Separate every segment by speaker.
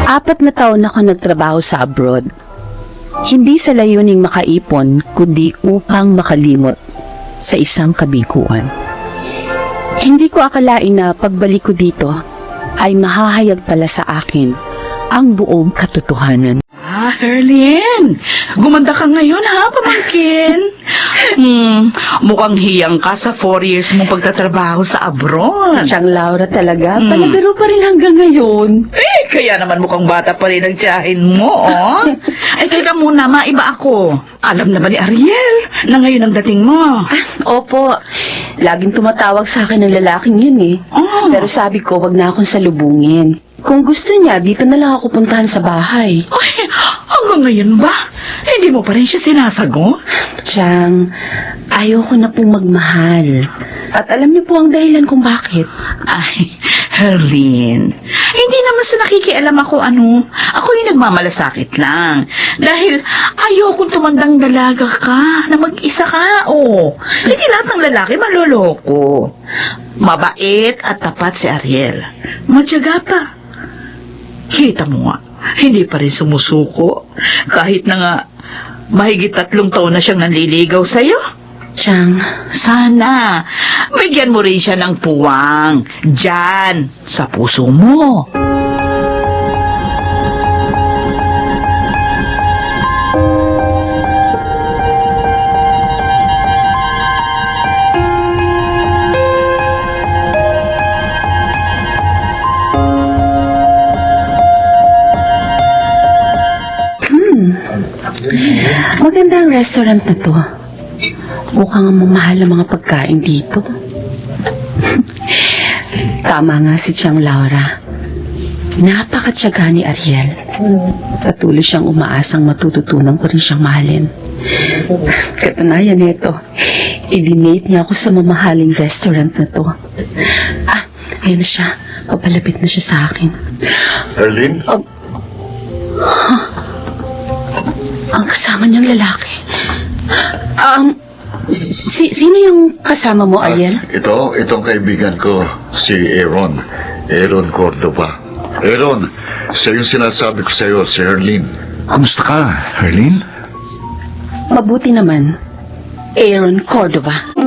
Speaker 1: 4 na taon ako nagtrabaho sa abroad. Hindi sa layuning makaipon, kundi upang makalimot sa isang kabiguan. Hindi ko akalain na pagbalik ko dito ay mahahayag pala sa akin ang buong katotohanan.
Speaker 2: Herlin, gumanda ka ngayon ha, pamangkin. Mukhang hiyang ka sa 4 years mong pagtatrabaho sa abroad.
Speaker 1: Si Chang Laura talaga, palabiro pa rin hanggang ngayon.
Speaker 2: Kaya naman mukhang bata pa rin ang tiyahin mo, oh. Ay, teka muna, maiba ako. Alam na ba ni Ariel na ngayon ang dating mo?
Speaker 1: Opo, laging tumatawag sa akin ng lalaking yun eh.
Speaker 2: Oh.
Speaker 1: Pero sabi ko, wag na akong salubungin. Kung gusto niya, dito na lang ako puntahan sa bahay.
Speaker 2: Ay, hanggang ngayon ba? Hindi mo pa rin siya sinasagot?
Speaker 1: Chang, ayoko na pong magmahal. At alam niyo po ang dahilan kung bakit.
Speaker 2: Ay, Herlin, hindi naman sa nakikialam ako ako yung nagmamalasakit lang. Dahil ayokong tumandang dalaga ka, na mag-isa ka, oh. Hindi lahat ng lalaki maloloko. Mabait at tapat si Ariel. Matyaga pa. Kita mo nga, hindi pa rin sumusuko. Kahit na nga, mahigit 3 taon na siyang nanliligaw sa'yo.
Speaker 1: Chang,
Speaker 2: Sana, bigyan mo rin siya ng puwang, dyan, sa puso mo.
Speaker 1: maganda ang restaurant na to. Mukhang mamahal ang mga pagkain dito. Tama nga si Chang Laura. Napakatyaga ni Ariel. Patuloy siyang umaasang matututunan ko rin siyang mahalin. Katunayan nito, i-dinate niya ako sa mamahaling restaurant na to. Ayan na siya. Papalapit na siya sa akin.
Speaker 3: Herlin?
Speaker 1: Ang kasama niyang lalaki. Sino yung kasama mo, Ariel?
Speaker 3: Itong kaibigan ko, si Aaron. Aaron Cordova. Aaron, siya yung sinasabi ko sa'yo, si Herlin.
Speaker 4: Kumusta ka, Herlin?
Speaker 1: Mabuti naman. Aaron Cordova.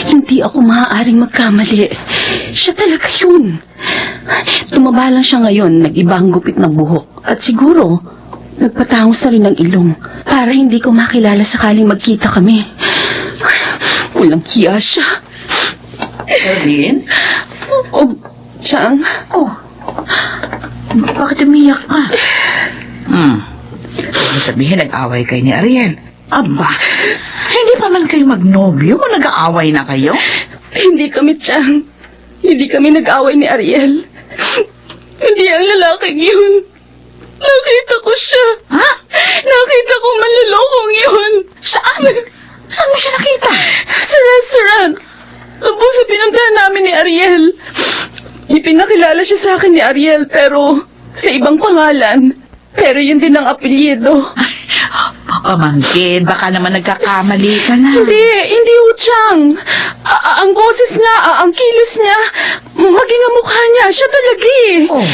Speaker 1: Hindi ako maaaring magkamali. Siya talaga yun. Tumaba lang siya ngayon, nag-iba ang gupit ng buhok. At siguro, nagpatangos na rin ng ilong para hindi ko makilala sakaling magkita kami. Walang hiya siya.
Speaker 2: Herlin?
Speaker 1: Chang?
Speaker 2: Bakit umiyak ka? Ibig sabihin, nag-away kayo ni Ariel. Aba, hindi pa man kayo magnobyo o nag-aaway na kayo?
Speaker 1: Hindi kami, Chang. Hindi kami nag-away ni Ariel. Hindi ang lalaking yun. Nakita ko siya.
Speaker 2: Ha?
Speaker 1: Nakita ko manlolokong yun.
Speaker 2: Saan? Saan mo siya nakita?
Speaker 1: Sa restaurant. Apo sa pinuntahan namin ni Ariel. Ipinakilala siya sa akin ni Ariel pero sa ibang pangalan. Pero yun din ang apelyido.
Speaker 2: Pamangkin, baka naman nagkakamali ka na.
Speaker 1: Hindi Chang. Ang boses niya, ang kilos niya, maging ang mukha niya, siya talaga eh.
Speaker 2: Oh.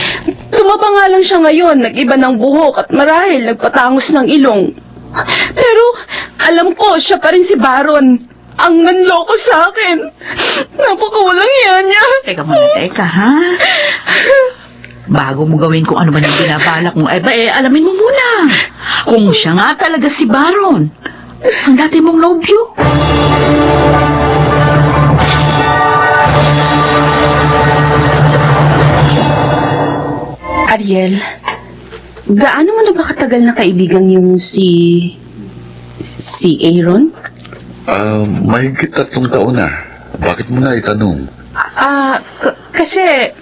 Speaker 1: Tumaba nga lang siya ngayon, nag-iba ng buhok at marahil nagpatangos ng ilong. Pero alam ko, siya pa rin si Baron. Ang nanloko sa akin. Napakawalang yan niya.
Speaker 2: Teka muna, ha? Bago mo gawin kung ano man yung binabalak mo, alamin mo muna. Kung siya nga talaga si Baron, ang dati mong nobyo.
Speaker 1: Ariel, gaano mo na ba katagal na kaibigan yung si Aaron?
Speaker 3: Mahigit 3 taon na. Bakit mo na itanong?
Speaker 1: Kasi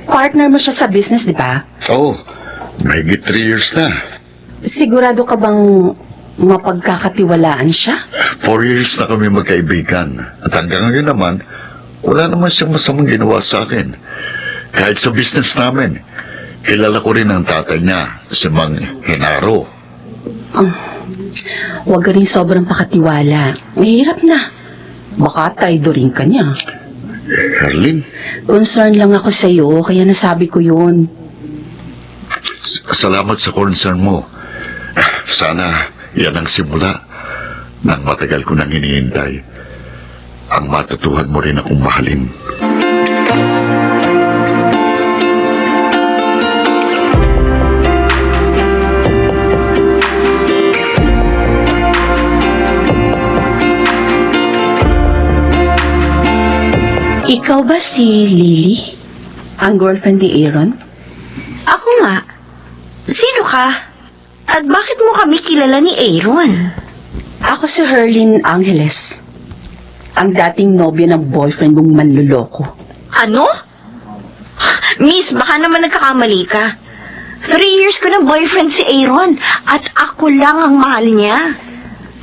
Speaker 1: partner mo siya sa business, di ba?
Speaker 3: Oo, mahigit 3 years na.
Speaker 1: Sigurado ka bang mapagkakatiwalaan siya?
Speaker 3: 4 years na kami magkaibigan. At hanggang ngayon naman, wala naman siyang masamang ginawa sa akin. Kahit sa business namin, kilala ko rin ang tatay niya, si Mang Henaro.
Speaker 1: Huwag ka rin sobrang pakatiwala. Mahirap na. Baka traidorin ka niya.
Speaker 3: Herlin,
Speaker 1: Concern lang ako sa'yo, kaya nasabi ko yun.
Speaker 3: salamat sa concern mo. Sana yan ang simula ng matagal ko nang hinihintay. Ang matutuhan mo rin akong mahalin.
Speaker 1: Ikaw ba si Lily? Ang girlfriend ni Aaron?
Speaker 5: Ako nga. Sino ka? At bakit mo kami kilala ni Aaron?
Speaker 1: Ako si Herlin Angeles. Ang dating nobya ng boyfriend mong manluloko.
Speaker 5: Ano? Miss, baka naman nagkakamali ka. 3 years ko ng boyfriend si Aaron at ako lang ang mahal niya.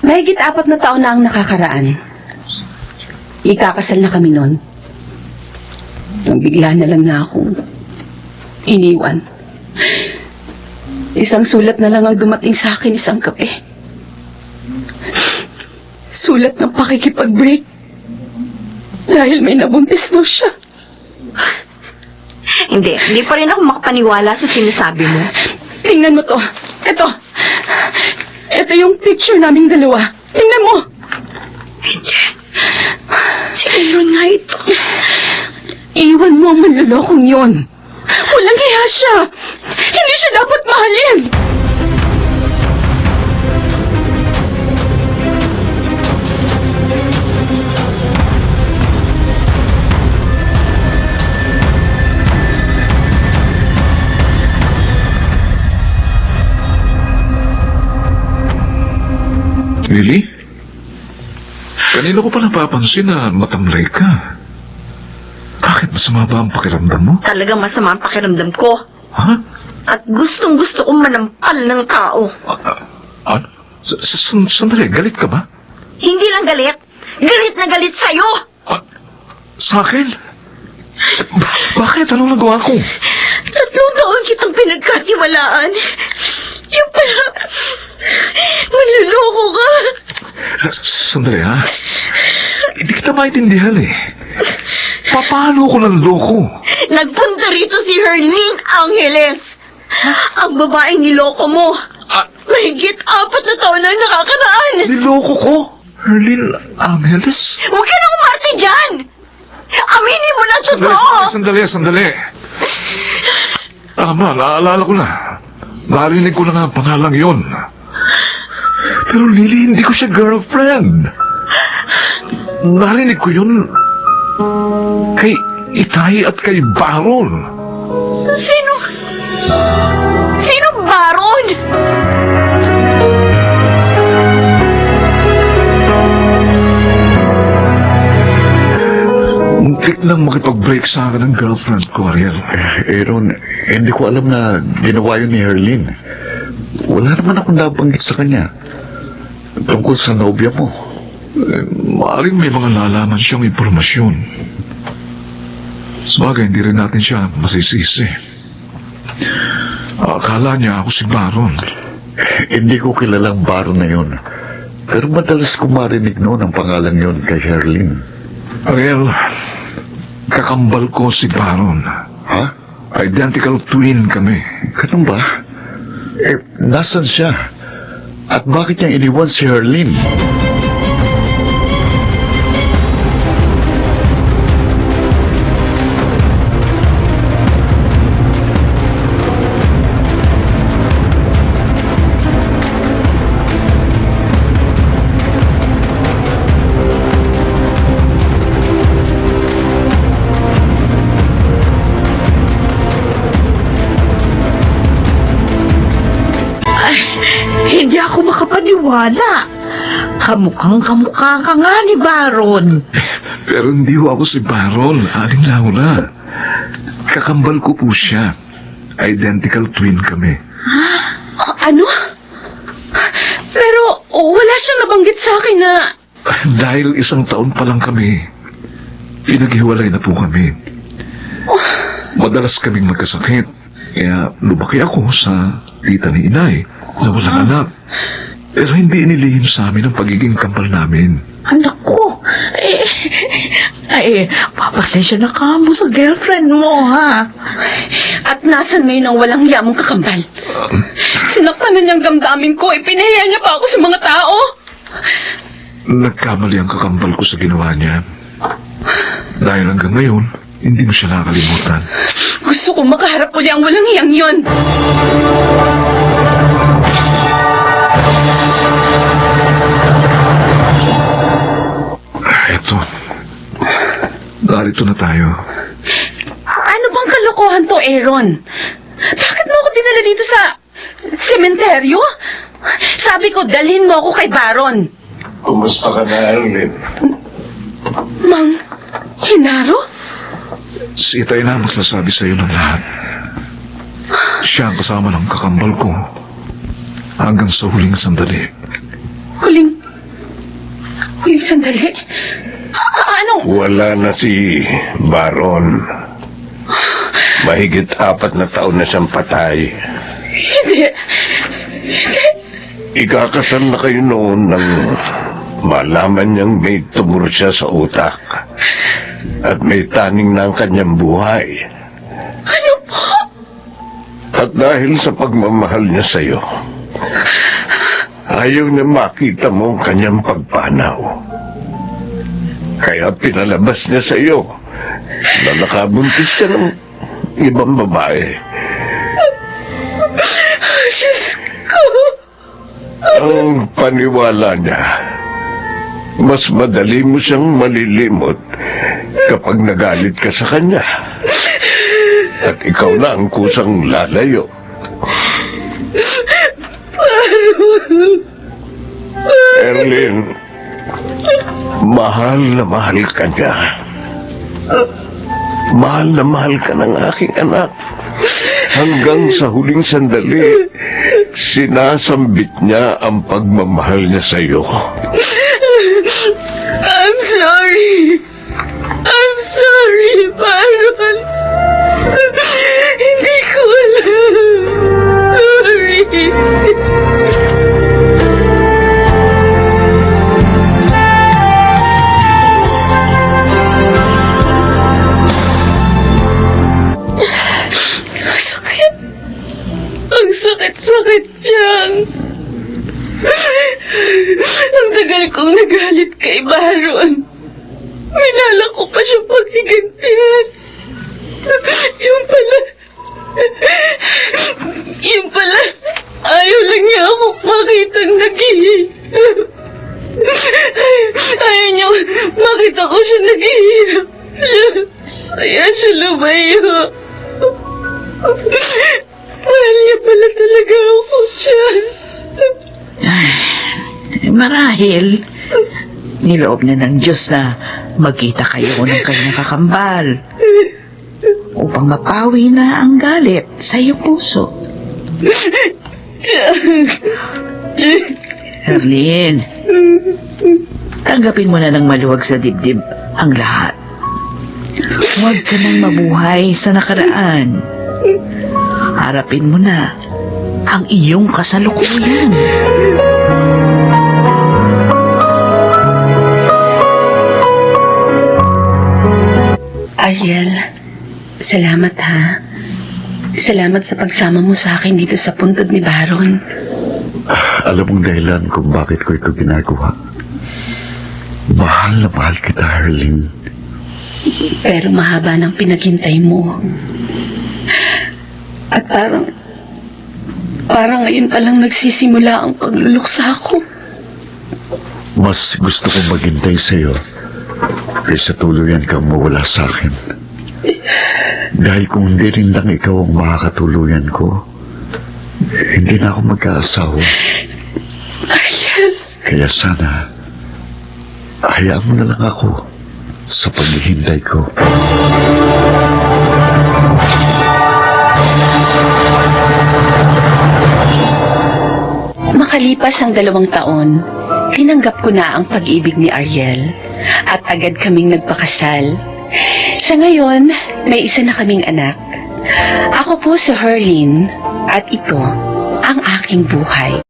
Speaker 1: Mahigit 4 na taon na ang nakakaraan. Ikakasal na kami noon. Nang bigla na lang na akong iniwan. Isang sulat na lang ang dumating sa akin isang gabi. Sulat ng pakikipag-break. Dahil may nabuntis daw siya.
Speaker 5: Hindi pa rin ako makapaniwala sa sinasabi mo.
Speaker 1: Tingnan mo to. Ito yung picture naming dalawa. Tingnan mo.
Speaker 5: Si Aaron nga ito.
Speaker 1: Iwan mo ang manlulokong yun. Walang hiya siya. Hindi siya dapat mahalin.
Speaker 4: Lily? Kanina ko pa napapansin na matamlay ka. Bakit masama ba ang pakiramdam mo?
Speaker 5: Talagang masama ang pakiramdam ko.
Speaker 4: Ha?
Speaker 5: At gustong-gusto kong manampal ng tao.
Speaker 4: Ano? Sandali, galit ka ba?
Speaker 5: Hindi lang galit. Galit na galit sa'yo.
Speaker 4: Sa akin? Bakit? Anong nagawa ko?
Speaker 5: 3 taon kitang pinagkatiwalaan. Yung pala, manluloko ka.
Speaker 4: Sandali, ha? Hindi kita maintindihan eh. Paano ko nanloko?
Speaker 5: Nagpunta rito si Herlin Angeles. Ang babaeng niloko mo. Mahigit 4 na taon na nakakaraan.
Speaker 4: Niloko ko? Herlin Angeles?
Speaker 5: Huwag ka nang umarte dyan. Aminin mo na totoo.
Speaker 4: Sandali. Tama, naalala ko na. Narinig ko na nga ang pangalang yon. Pero Lily, hindi ko siya girlfriend. Narinig ko yun kay Itay at kay Baron.
Speaker 5: Sino Baron?
Speaker 4: Muntik nang makipag-break sa akin ng girlfriend ko, Ariel.
Speaker 3: Aaron, hindi ko alam na ginawa yun ni Herlin. Wala naman akong nabanggit sa kanya. Tungkol sa nobya mo.
Speaker 4: Maaring may mga nalaman siyang impormasyon. Sabagay, hindi rin natin siya masisisi. Akala niya ako si Baron.
Speaker 3: Hindi ko kilalang Baron na yun. Pero madalas ko marinig noon ang pangalan yun kay Herlin.
Speaker 4: Ariel, kakambal ko si Baron.
Speaker 3: Ha?
Speaker 4: Identical twin kami.
Speaker 3: Ganun ba? Nasan siya? At bakit niya iniwan si Herlin?
Speaker 2: Hindi ako makapaniwala. Kamukhang kamukha ka nga ni Baron.
Speaker 4: Pero hindi ho ako si Baron, Aling Laura. Kakambal ko po siya. Identical twin kami.
Speaker 1: Ano? Pero siyang nabanggit sa akin na...
Speaker 4: Dahil 1 taon pa lang kami, pinaghiwalay na po kami. Madalas kaming magkasakit, kaya lumaki ako sa tita ni inay na walang anak. Pero hindi inilihim sa amin ang pagiging kambal namin.
Speaker 2: Anak ko, papasensya na ka mo sa girlfriend mo, ha?
Speaker 1: At nasan ngayon ang walang hiya mong kakambal? Sinaktan na niyang damdamin ko, ipinahiya niya pa ako sa mga tao.
Speaker 4: Nagkamali ang kakambal ko sa ginawa niya. Dahil hanggang ngayon, hindi mo siya nakakalimutan.
Speaker 1: Gusto ko makaharap uli ang walang hiyang yun.
Speaker 4: Eto, narito na tayo.
Speaker 1: Ano bang kalokohan to, Aaron? Bakit mo ako dinala dito sa sementeryo? Sabi ko, dalhin mo ako kay Baron.
Speaker 6: Kumusta ka na, Erlin?
Speaker 1: Mang Hinaro?
Speaker 4: Si Itay na magsasabi sa iyo ng lahat. Siya ang kasama ng kakambal ko hanggang sa huling sandali.
Speaker 1: Huling sandali? Anong...
Speaker 6: Wala na si Baron. Mahigit 4 na taon na siyang patay.
Speaker 1: Hindi.
Speaker 6: Ikakasal na kayo noon nang malaman niyang may tumor siya sa utak at may taning na ang kanyang buhay.
Speaker 1: Ano po?
Speaker 6: At dahil sa pagmamahal niya sa iyo, ayaw niya makita mo ang kanyang pagpanaw. Kaya pinalabas niya sa iyo na nakabuntis siya ng ibang babae.
Speaker 1: Diyos ko.
Speaker 6: Ang paniwala niya, mas madali mo siyang malilimot kapag nagalit ka sa kanya. At ikaw na ang kusang lalayo. Erlin, mahal na mahal ka niya. Mahal na mahal ka ng aking anak. Hanggang sa huling sandali, sinasambit niya ang pagmamahal niya sa iyo.
Speaker 1: I'm sorry. I'm sorry, Baron. Hindi ko alam. Sorry. Ang sakit dyan. Ang tagal kong nagalit kay Baron. Minala ko pa siya paghigantihan. Yung pala, ayaw lang niya ako makitang naghihirap. Ayaw niya makita ko siya naghihirap. Kaya siya lumayo. Mahal niya pala talaga ako siya.
Speaker 2: Marahil, niloob na ng Diyos na magkita kayo ng kanyang kakambal upang mapawi na ang galit sa iyong puso. Erlin, tanggapin mo na ng maluwag sa dibdib ang lahat. Huwag ka nang mabuhay sa nakaraan. Harapin mo na ang iyong kasalukuyan.
Speaker 1: Ariel, salamat ha. Salamat sa pagsama mo sa akin dito sa puntod ni Baron.
Speaker 3: Alam mong dahilan kung bakit ko ito ginagawa. Mahal na mahal kita, Arlene.
Speaker 1: Pero mahaba ng pinaghintay mo. At parang ngayon palang nagsisimula ang pagluluksa ko.
Speaker 3: Mas gusto kong maghintay sa'yo kaysa tuluyan kang mawala sa akin. Dahil kung hindi rin lang ikaw ang makakatuluyan ko, hindi na ako magkaasawa.
Speaker 1: Ariel,
Speaker 3: Kaya sana, hayaan mo na lang ako sa paghihintay ko.
Speaker 1: makalipas ang 2 taon, tinanggap ko na ang pag-ibig ni Ariel at agad kaming nagpakasal. Sa ngayon, may isa na kaming anak. Ako po si Herlin at ito ang aking buhay.